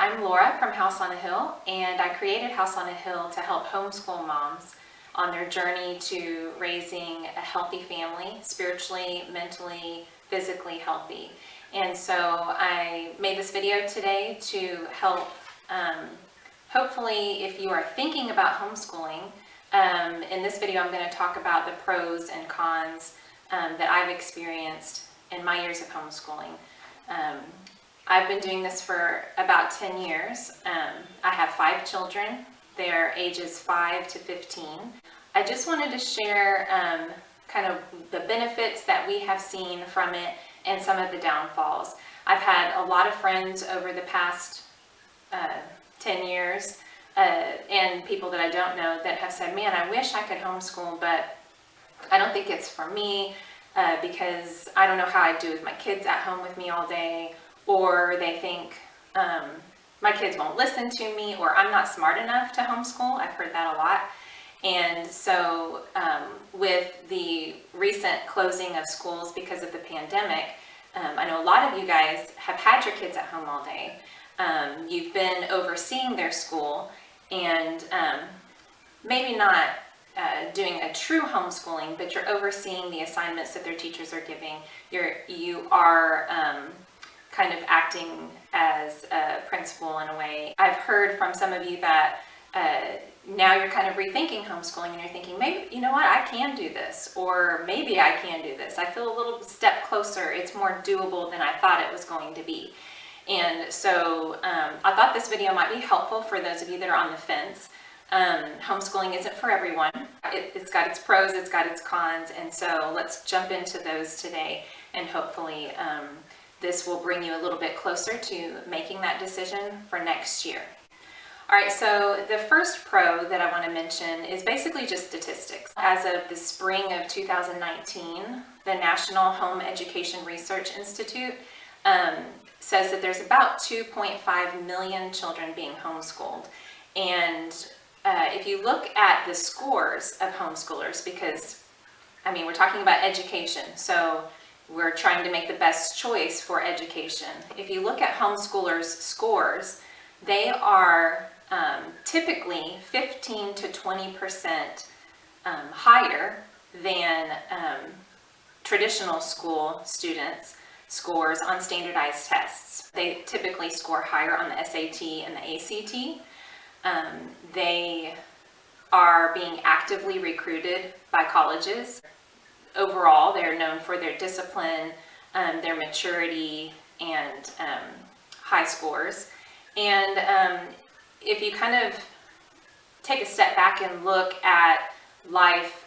I'm Laura from House on a Hill, and I created House on a Hill to help homeschool moms on their journey to raising a healthy family, spiritually, mentally, physically healthy. And so I made this video today to help, hopefully if you are thinking about homeschooling, in this video I'm going to talk about the pros and cons that I've experienced in my years of homeschooling. I've been doing this for about 10 years. I have 5 children. They're ages 5 to 15. I just wanted to share kind of the benefits that we have seen from it and some of the downfalls. I've had a lot of friends over the past 10 years and people that I don't know that have said, man, I wish I could homeschool, but I don't think it's for me because I don't know how I'd do with my kids at home with me all day, or they think my kids won't listen to me, or I'm not smart enough to homeschool. I've heard that a lot. And so with the recent closing of schools because of the pandemic, I know a lot of you guys have had your kids at home all day. You've been overseeing their school and maybe not doing a true homeschooling, but you're overseeing the assignments that their teachers are giving. You are kind of acting as a principal in a way. I've heard from some of you that now you're kind of rethinking homeschooling and you're thinking, maybe, you know what, I can do this, or maybe I can do this. I feel a little step closer. It's more doable than I thought it was going to be. And so I thought this video might be helpful for those of you that are on the fence. Homeschooling isn't for everyone. It's got its pros, it's got its cons, and so let's jump into those today, and hopefully this will bring you a little bit closer to making that decision for next year. All right, so the first pro that I want to mention is basically just statistics. As of the spring of 2019, the National Home Education Research Institute says that there's about 2.5 million children being homeschooled. And if you look at the scores of homeschoolers, because, I mean, we're talking about education, so we're trying to make the best choice for education. If you look at homeschoolers' scores, they are typically 15 to 20% higher than traditional school students' scores on standardized tests. They typically score higher on the SAT and the ACT. They are being actively recruited by colleges. Overall, they're known for their discipline, their maturity, and high scores. And if you kind of take a step back and look at life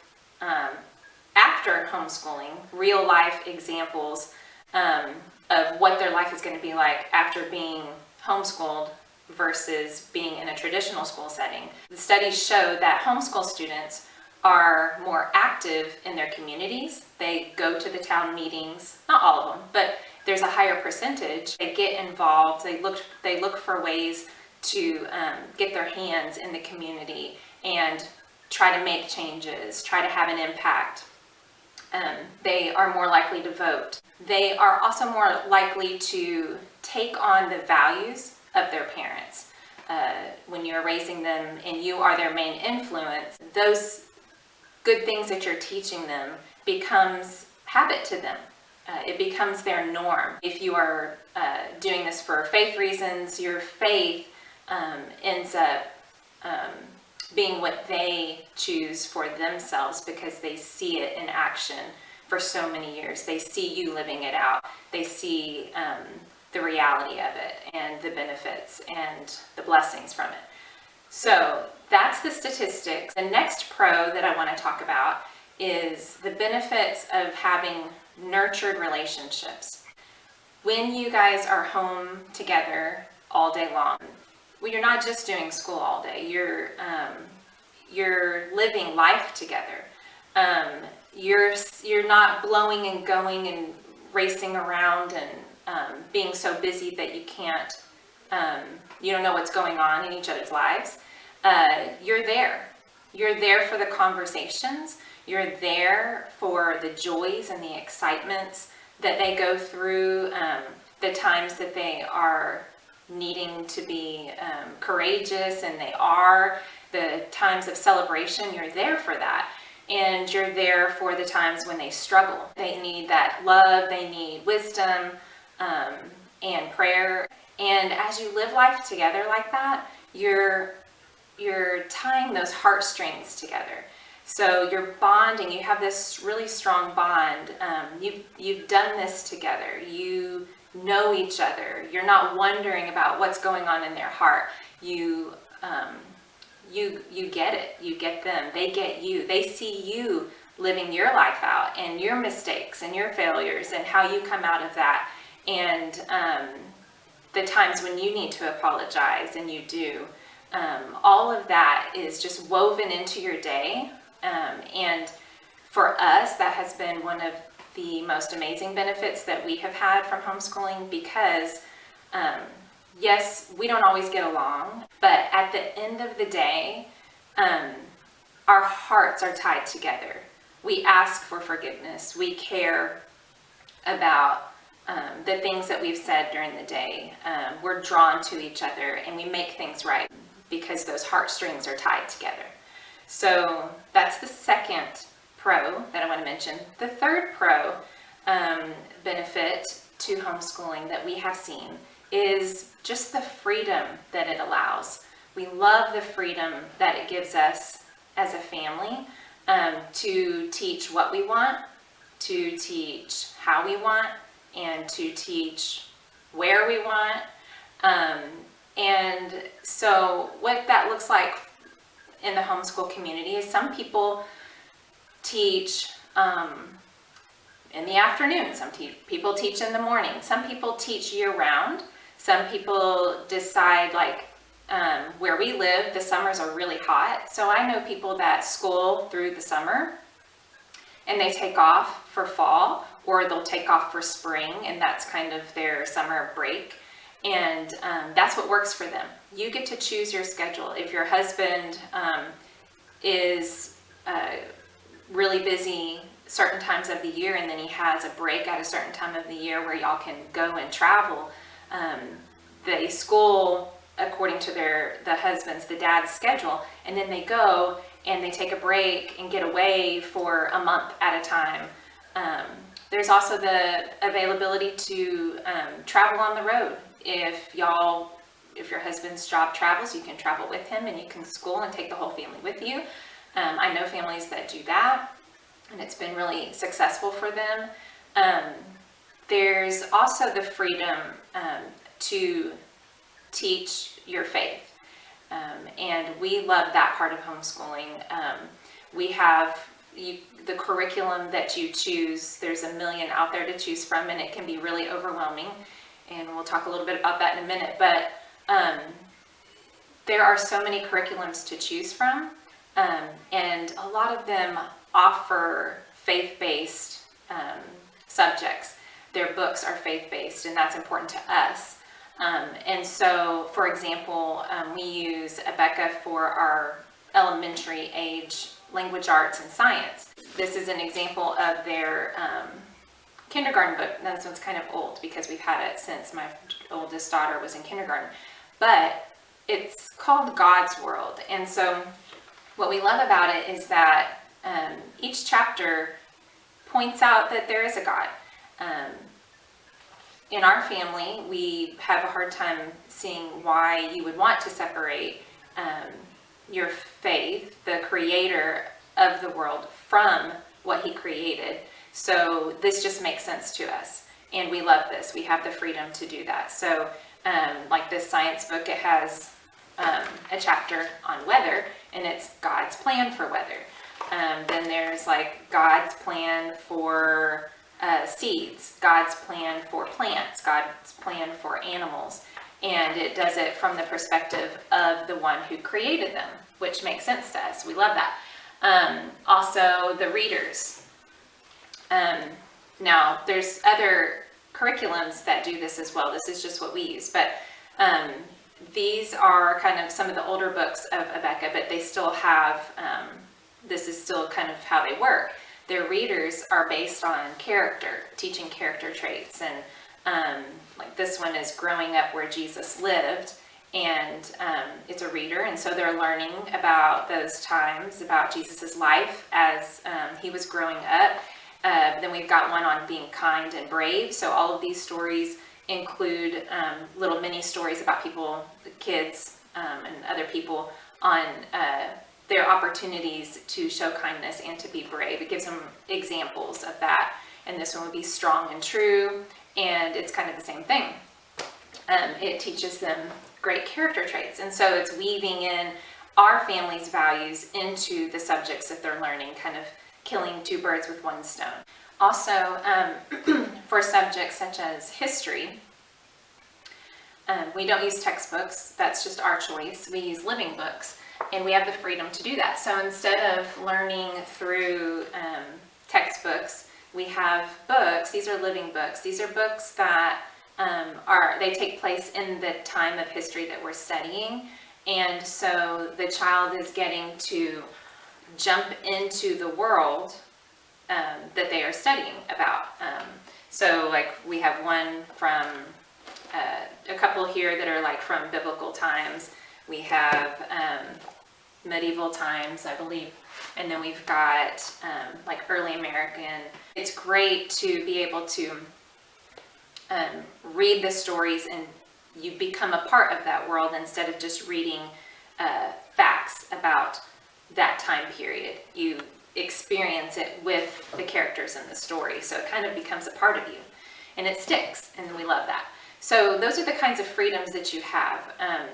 after homeschooling, real life examples of what their life is going to be like after being homeschooled versus being in a traditional school setting. The studies show that homeschool students are more active in their communities. They go to the town meetings, not all of them, but there's a higher percentage. They get involved, they look for ways to get their hands in the community and try to make changes, try to have an impact. They are more likely to vote. They are also more likely to take on the values of their parents. When you're raising them and you are their main influence, those good things that you're teaching them becomes habit to them. It becomes their norm. If you are doing this for faith reasons, your faith ends up being what they choose for themselves because they see it in action for so many years. They see you living it out. They see the reality of it and the benefits and the blessings from it. So that's the statistics. The next pro that I want to talk about is the benefits of having nurtured relationships. When you guys are home together all day long, well, you're not just doing school all day. You're living life together. You're not blowing and going and racing around and being so busy that you can't, you don't know what's going on in each other's lives. You're there. You're there for the conversations. You're there for the joys and the excitements that they go through, the times that they are needing to be courageous, and they are. The times of celebration, you're there for that. And you're there for the times when they struggle. They need that love, they need wisdom and prayer. And as you live life together like that, you're tying those heartstrings together. So you're bonding, you have this really strong bond. You've done this together. You know each other. You're not wondering about what's going on in their heart. You get it. You get them. They get you. They see you living your life out and your mistakes and your failures and how you come out of that. And the times when you need to apologize, and you do. All of that is just woven into your day. And for us, that has been one of the most amazing benefits that we have had from homeschooling, because yes, we don't always get along, but at the end of the day, our hearts are tied together. We ask for forgiveness. We care about the things that we've said during the day. We're drawn to each other, and we make things right because those heartstrings are tied together. So that's the second pro that I want to mention. The third pro benefit to homeschooling that we have seen is just the freedom that it allows. We love the freedom that it gives us as a family to teach what we want, to teach how we want, and to teach where we want. And so what that looks like in the homeschool community is some people teach in the afternoon, some people teach in the morning, some people teach year-round, some people decide, like where we live, the summers are really hot, so I know people that school through the summer and they take off for fall, or they'll take off for spring, and that's kind of their summer break. And that's what works for them. You get to choose your schedule. If your husband is really busy certain times of the year, and then he has a break at a certain time of the year where y'all can go and travel, they school according to the dad's schedule, and then they go and they take a break and get away for a month at a time. There's also the availability to travel on the road. If your husband's job travels, you can travel with him, and you can school and take the whole family with you. I know families that do that, and it's been really successful for them. There's also the freedom to teach your faith, and we love that part of homeschooling. We have the curriculum that you choose. There's a million out there to choose from, and it can be really overwhelming, and we'll talk a little bit about that in a minute. But there are so many curriculums to choose from, and a lot of them offer faith-based subjects. Their books are faith-based, and that's important to us. And so, for example, we use Abeka for our elementary age language arts and science. This is an example of their kindergarten book. Now, this one's kind of old because we've had it since my oldest daughter was in kindergarten, but it's called God's World. And so what we love about it is that each chapter points out that there is a God. In our family, we have a hard time seeing why you would want to separate your faith, the creator of the world, from what he created. So this just makes sense to us, and we love this. We have the freedom to do that. So like this science book, it has a chapter on weather, and it's God's plan for weather. Then there's like God's plan for seeds, God's plan for plants, God's plan for animals, and it does it from the perspective of the one who created them, which makes sense to us. We love that. Also, the readers. Now, there's other curriculums that do this as well. This is just what we use, but these are kind of some of the older books of Abeka, but they still have, this is still kind of how they work. Their readers are based on character, teaching character traits, and Like this one is Growing Up Where Jesus Lived, and it's a reader, and so they're learning about those times, about Jesus's life as he was growing up. Then we've got one on being kind and brave. So all of these stories include little mini stories about people, kids, and other people on their opportunities to show kindness and to be brave. It gives them examples of that. And this one would be Strong and True, and it's kind of the same thing. It teaches them great character traits, and so it's weaving in our family's values into the subjects that they're learning, kind of killing two birds with one stone. Also, for subjects such as history, we don't use textbooks. That's just our choice. We use living books, and we have the freedom to do that. So instead of learning through textbooks, we have books. These are living books. These are books that they take place in the time of history that we're studying, and so the child is getting to jump into the world that they are studying about. So like we have one from a couple here that are like from biblical times. We have medieval times, I believe, and then we've got like early American. It's great to be able to read the stories, and you become a part of that world instead of just reading facts about that time period. You experience it with the characters in the story, so it kind of becomes a part of you, and it sticks, and we love that. So those are the kinds of freedoms that you have.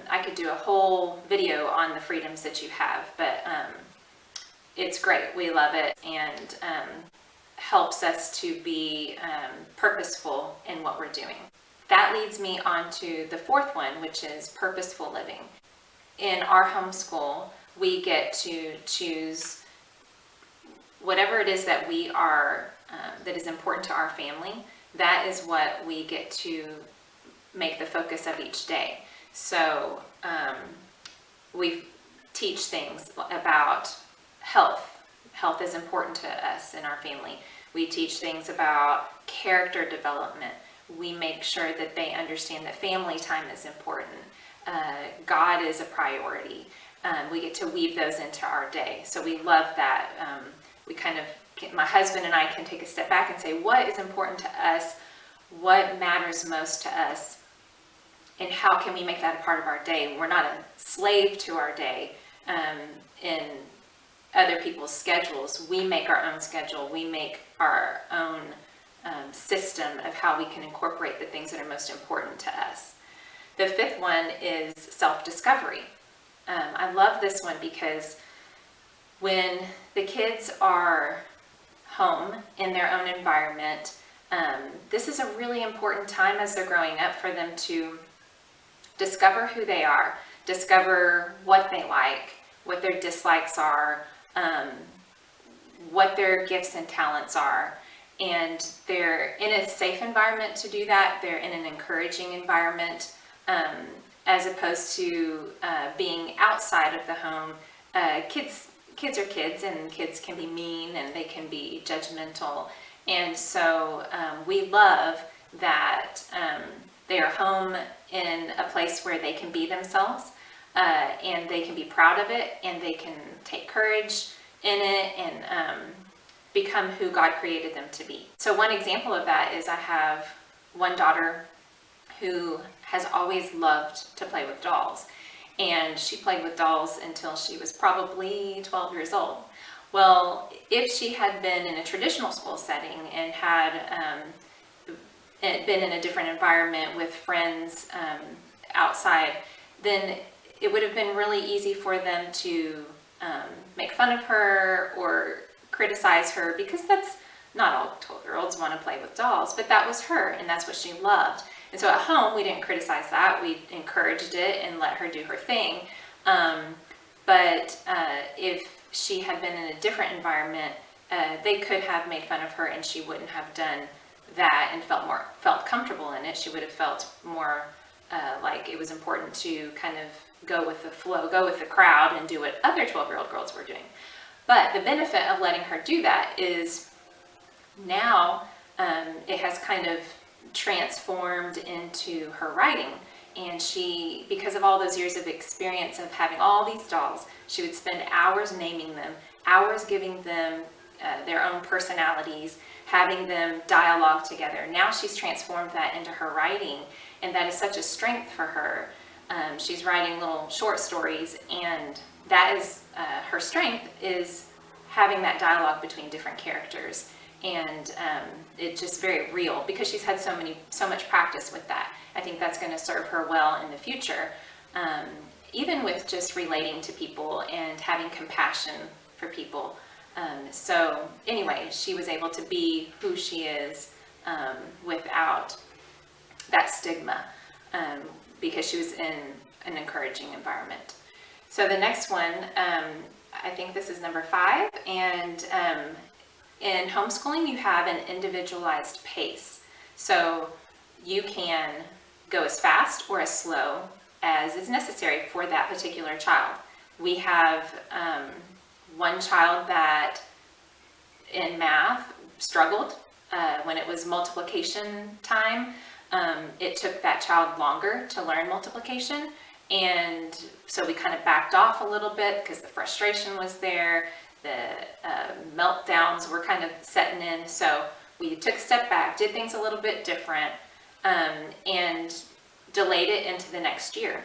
I could do a whole video on the freedoms that you have, but it's great. We love it, and helps us to be purposeful in what we're doing. That leads me on to the fourth one, which is purposeful living. In our homeschool, we get to choose whatever it is that we are, that is important to our family. That is what we get to make the focus of each day. So we teach things about health. Health is important to us in our family. We teach things about character development. We make sure that they understand that family time is important. God is a priority. We get to weave those into our day. So we love that. We kind of, my husband and I can take a step back and say, what is important to us? What matters most to us? And how can we make that a part of our day? We're not a slave to our day in other people's schedules. We make our own schedule. We make our own system of how we can incorporate the things that are most important to us. The fifth one is self-discovery. I love this one because when the kids are home in their own environment, this is a really important time as they're growing up for them to discover who they are, discover what they like, what their dislikes are, what their gifts and talents are. And they're in a safe environment to do that. They're in an encouraging environment, as opposed to being outside of the home. Kids are kids, and kids can be mean and they can be judgmental. And so we love that they are home in a place where they can be themselves, and they can be proud of it, and they can take courage in it, and become who God created them to be. So one example of that is I have one daughter who has always loved to play with dolls. And she played with dolls until she was probably 12 years old. Well, if she had been in a traditional school setting and had been in a different environment with friends outside, then it would have been really easy for them to make fun of her or criticize her, because that's not all 12-year-olds want to play with dolls, but that was her, and that's what she loved. And so at home, we didn't criticize that. We encouraged it and let her do her thing. But if she had been in a different environment, they could have made fun of her, and she wouldn't have done that and felt comfortable in it. She would have felt more like it was important to kind of go with the flow, go with the crowd, and do what other 12-year-old girls were doing. But the benefit of letting her do that is now it has kind of transformed into her writing. And she, because of all those years of experience of having all these dolls, she would spend hours naming them, hours giving them their own personalities, having them dialogue together. Now she's transformed that into her writing, and that is such a strength for her. She's writing little short stories, and that is her strength, is having that dialogue between different characters. And it's just very real because she's had so much practice with that. I think that's going to serve her well in the future, even with just relating to people and having compassion for people. So anyway, she was able to be who she is without that stigma, because she was in an encouraging environment. So the next one, I think this is number 5, and in homeschooling you have an individualized pace. So you can go as fast or as slow as is necessary for that particular child. We have one child that in math struggled when it was multiplication time. It took that child longer to learn multiplication, and so we kind of backed off a little bit because the frustration was there, the meltdowns were kind of setting in. So we took a step back, did things a little bit different, and delayed it into the next year.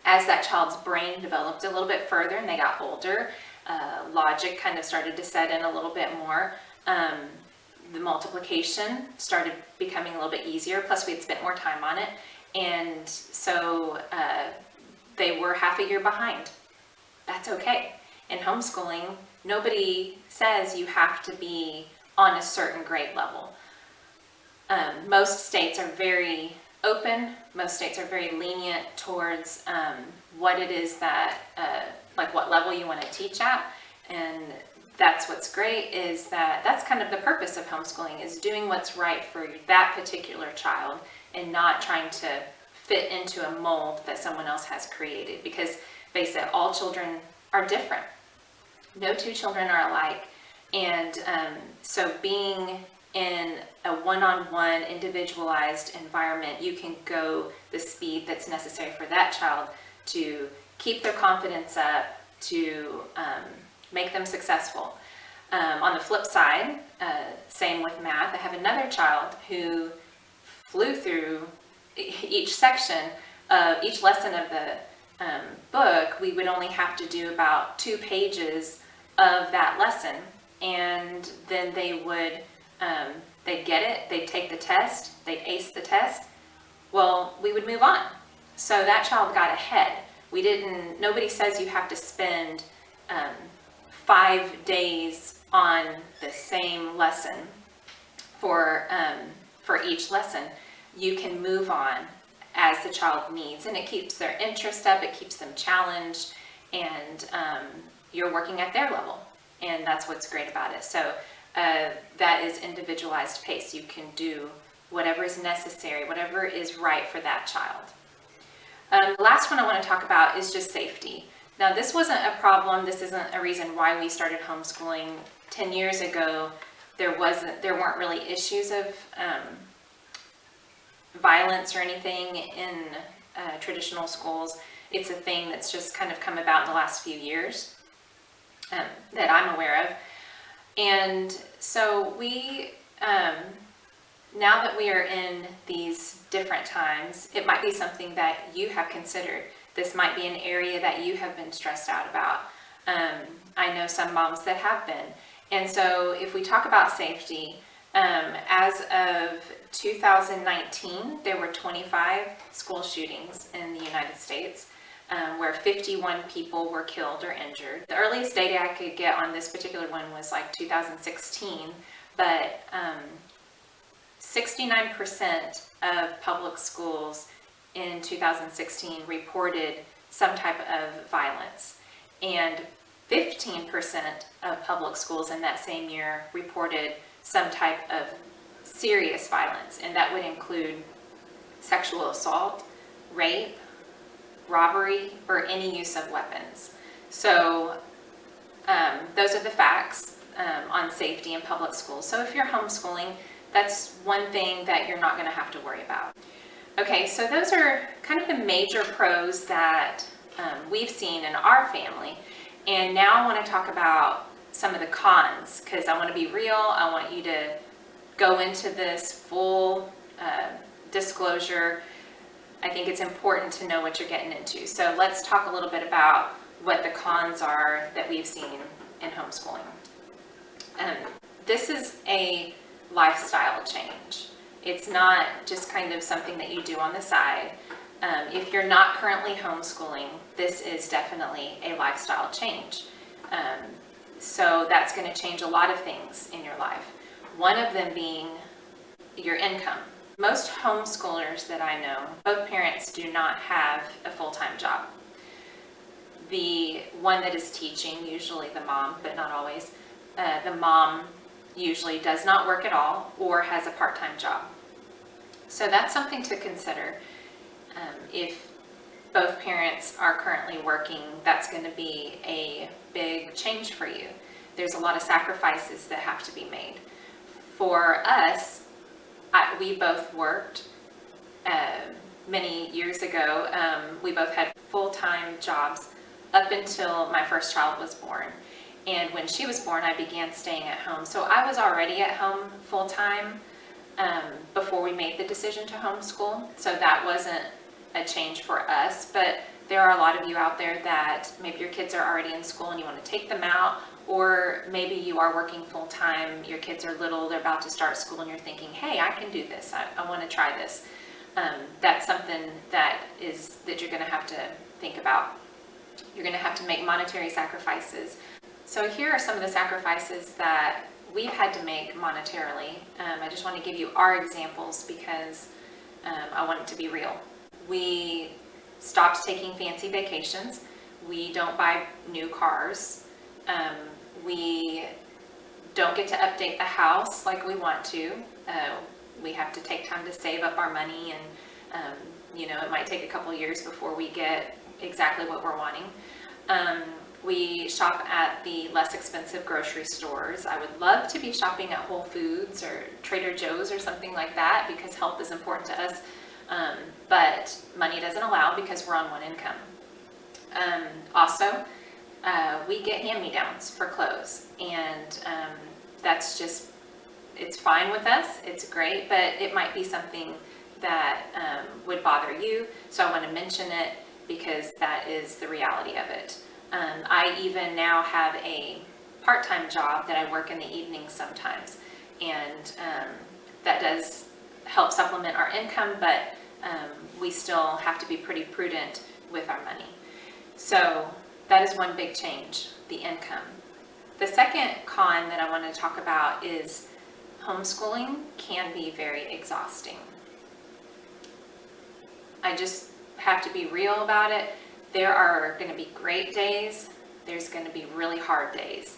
As that child's brain developed a little bit further and they got older, logic kind of started to set in a little bit more. The multiplication started becoming a little bit easier, plus we had spent more time on it, and so they were half a year behind. That's okay. In homeschooling, nobody says you have to be on a certain grade level. Most states are very open. Most states are very lenient towards what it is that, like what level you want to teach at. And that's what's great, is that that's kind of the purpose of homeschooling, is doing what's right for that particular child and not trying to fit into a mold that someone else has created. Because face it, all children are different. No two children are alike. And so being in a one-on-one individualized environment, you can go the speed that's necessary for that child to keep their confidence up, to make them successful. On the flip side, same with math, I have another child who flew through each section of each lesson of the book. We would only have to do about 2 pages of that lesson, and then they would they'd get it, they'd take the test, they'd ace the test. Well, we would move on. So that child got ahead. Nobody says you have to spend 5 days on the same lesson for each lesson. You can move on as the child needs, and it keeps their interest up, it keeps them challenged, and you're working at their level, and that's what's great about it. So that is individualized pace. You can do whatever is necessary, whatever is right for that child. The last one I want to talk about is just safety. Now, this wasn't a problem. This isn't a reason why we started homeschooling. 10 years ago, there weren't really issues of violence or anything in traditional schools. It's a thing that's just kind of come about in the last few years that I'm aware of. And so we, now that we are in these different times, it might be something that you have considered. This might be an area that you have been stressed out about. I know some moms that have been. And so if we talk about safety, as of 2019, there were 25 school shootings in the United States, where 51 people were killed or injured. The earliest data I could get on this particular one was like 2016, but 69% of public schools in 2016 reported some type of violence, and 15% of public schools in that same year reported some type of serious violence, and that would include sexual assault, rape, robbery, or any use of weapons. So those are the facts on safety in public schools. So if you're homeschooling, that's one thing that you're not going to have to worry about. Okay, so those are kind of the major pros that we've seen in our family. And now I want to talk about some of the cons, because I want to be real. I want you to go into this full disclosure. I think it's important to know what you're getting into. So let's talk a little bit about what the cons are that we've seen in homeschooling. This is a lifestyle change. It's not just kind of something that you do on the side. If you're not currently homeschooling, this is definitely a lifestyle change. So that's going to change a lot of things in your life. One of them being your income. Most homeschoolers that I know, both parents do not have a full-time job. The one that is teaching, usually the mom, but not always, the mom usually does not work at all or has a part-time job. So that's something to consider. If both parents are currently working, that's going to be a big change for you. There's a lot of sacrifices that have to be made. For us, we both worked many years ago. We both had full-time jobs up until my first child was born. And when she was born, I began staying at home. So I was already at home full-time before we made the decision to homeschool. So that wasn't a change for us. But there are a lot of you out there that maybe your kids are already in school and you want to take them out, or maybe you are working full-time, your kids are little, they're about to start school, and you're thinking, hey, I can do this, I want to try this. That's something that you're going to have to think about. You're going to have to make monetary sacrifices. So here are some of the sacrifices that we've had to make monetarily. I just want to give you our examples because I want it to be real. We stopped taking fancy vacations. We don't buy new cars. We don't get to update the house like we want to. We have to take time to save up our money, and it might take a couple years before we get exactly what we're wanting. We shop at the less expensive grocery stores. I would love to be shopping at Whole Foods or Trader Joe's or something like that because health is important to us, but money doesn't allow because we're on one income. Also, we get hand-me-downs for clothes, and that's just, it's fine with us, it's great, but it might be something that would bother you, so I want to mention it because that is the reality of it. I even now have a part-time job that I work in the evenings sometimes, and that does help supplement our income, but we still have to be pretty prudent with our money. So that is one big change, the income. The second con that I want to talk about is homeschooling can be very exhausting. I just have to be real about it. There are going to be great days. There's going to be really hard days.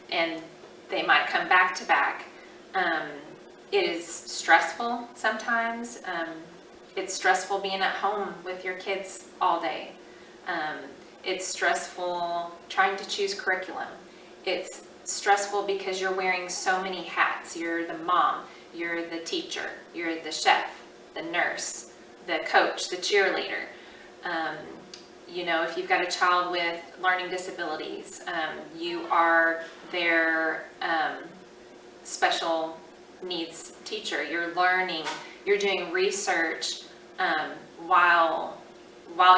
And they might come back to back. It is stressful sometimes. It's stressful being at home with your kids all day. It's stressful trying to choose curriculum. It's stressful because you're wearing so many hats. You're the mom, you're the teacher, you're the chef, the nurse, the coach, the cheerleader. If you've got a child with learning disabilities, you are their special needs teacher. You're learning, you're doing research while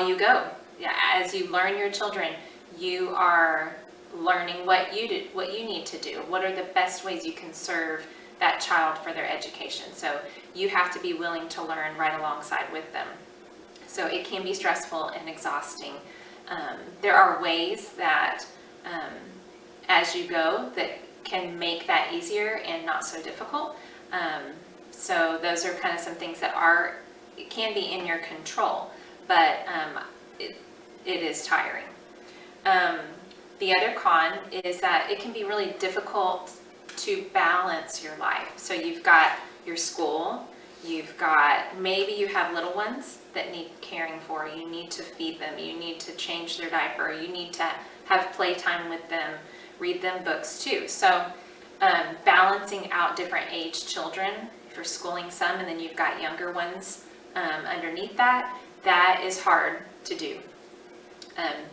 you go. Yeah, as you learn your children, you are learning what you need to do. What are the best ways you can serve that child for their education? So you have to be willing to learn right alongside with them. So it can be stressful and exhausting. There are ways that as you go that can make that easier and not so difficult. So those are kind of some things that can be in your control, but it is tiring. The other con is that it can be really difficult to balance your life. So you've got your school, maybe you have little ones that need caring for. You need to feed them, you need to change their diaper, you need to have playtime with them, read them books too. So Balancing out different age children, if you're schooling some and then you've got younger ones underneath that, that is hard to do.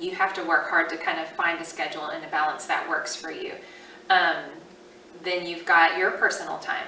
You have to work hard to kind of find a schedule and a balance that works for you. Then you've got your personal time.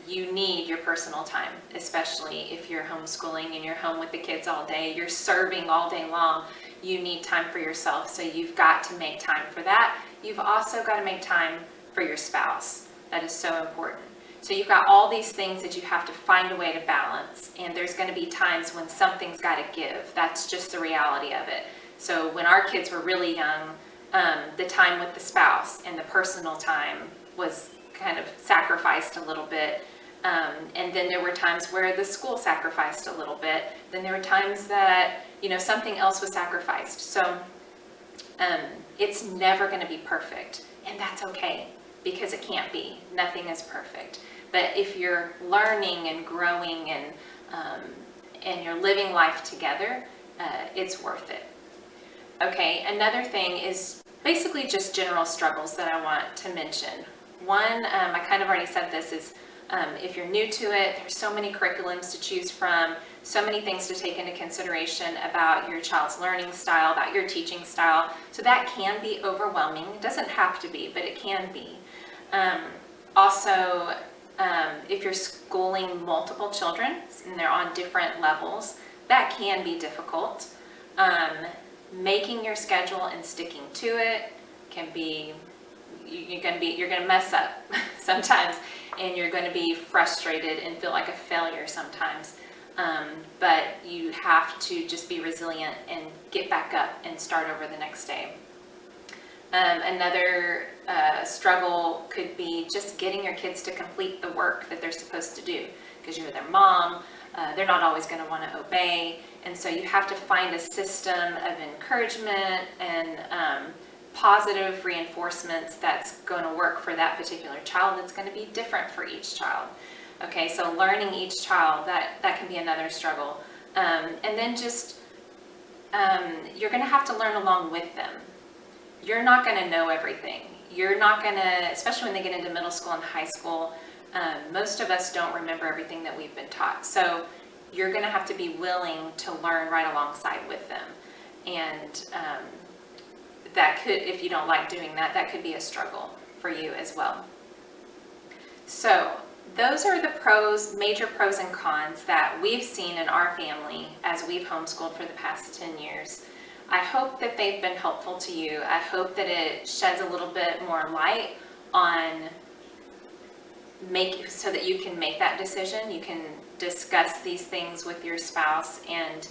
You need your personal time, especially if you're homeschooling and you're home with the kids all day, you're serving all day long. You need time for yourself, so you've got to make time for that. You've also got to make time for your spouse. That is so important. So you've got all these things that you have to find a way to balance, and there's going to be times when something's got to give. That's just the reality of it. So when our kids were really young, the time with the spouse and the personal time was kind of sacrificed a little bit. And then there were times where the school sacrificed a little bit. Then there were times that, something else was sacrificed. So it's never going to be perfect, and that's okay, because it can't be. Nothing is perfect. But if you're learning and growing and you're living life together, it's worth it. Okay, another thing is basically just general struggles that I want to mention. One, I kind of already said this, is if you're new to it, there's so many curriculums to choose from, so many things to take into consideration about your child's learning style, about your teaching style. So that can be overwhelming. It doesn't have to be, but it can be. Also, if you're schooling multiple children and they're on different levels, that can be difficult. Making your schedule and sticking to it can be, you're going to mess up sometimes, and you're going to be frustrated and feel like a failure sometimes. But you have to just be resilient and get back up and start over the next day. Another struggle could be just getting your kids to complete the work that they're supposed to do, because you're their mom. They're not always going to want to obey, and so you have to find a system of encouragement and positive reinforcements that's going to work for that particular child. That's going to be different for each child. Okay, so learning each child, that can be another struggle. And then just, you're going to have to learn along with them. You're not going to know everything. You're not going to, especially when they get into middle school and high school, most of us don't remember everything that we've been taught. So you're going to have to be willing to learn right alongside with them. And that could, if you don't like doing that, that could be a struggle for you as well. So those are the major pros and cons that we've seen in our family as we've homeschooled for the past 10 years. I hope that they've been helpful to you. I hope that it sheds a little bit more light on so that you can make that decision. You can discuss these things with your spouse and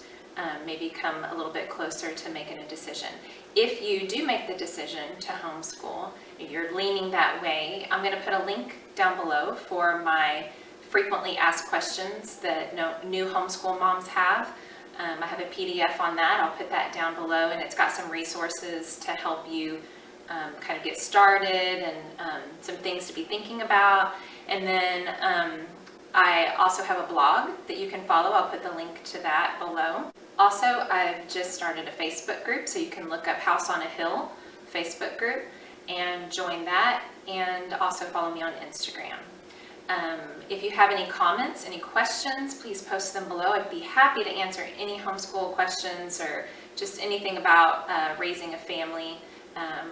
maybe come a little bit closer to making a decision. If you do make the decision to homeschool, if you're leaning that way, I'm going to put a link down below for my frequently asked questions that new homeschool moms have. I have a PDF on that. I'll put that down below, and it's got some resources to help you kind of get started and some things to be thinking about. And then I also have a blog that you can follow. I'll put the link to that below. Also, I've just started a Facebook group, so you can look up House on a Hill Facebook group and join that, and also follow me on Instagram. If you have any comments, any questions, please post them below. I'd be happy to answer any homeschool questions or just anything about raising a family.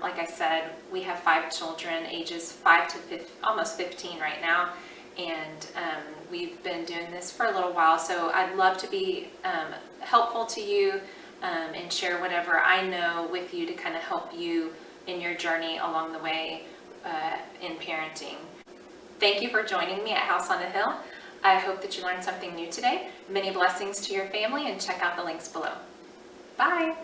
Like I said, we have 5 children, ages 5 to almost 15 right now, and we've been doing this for a little while, so I'd love to be helpful to you and share whatever I know with you to kind of help you in your journey along the way in parenting. Thank you for joining me at House on a Hill. I hope that you learned something new today. Many blessings to your family, and check out the links below. Bye!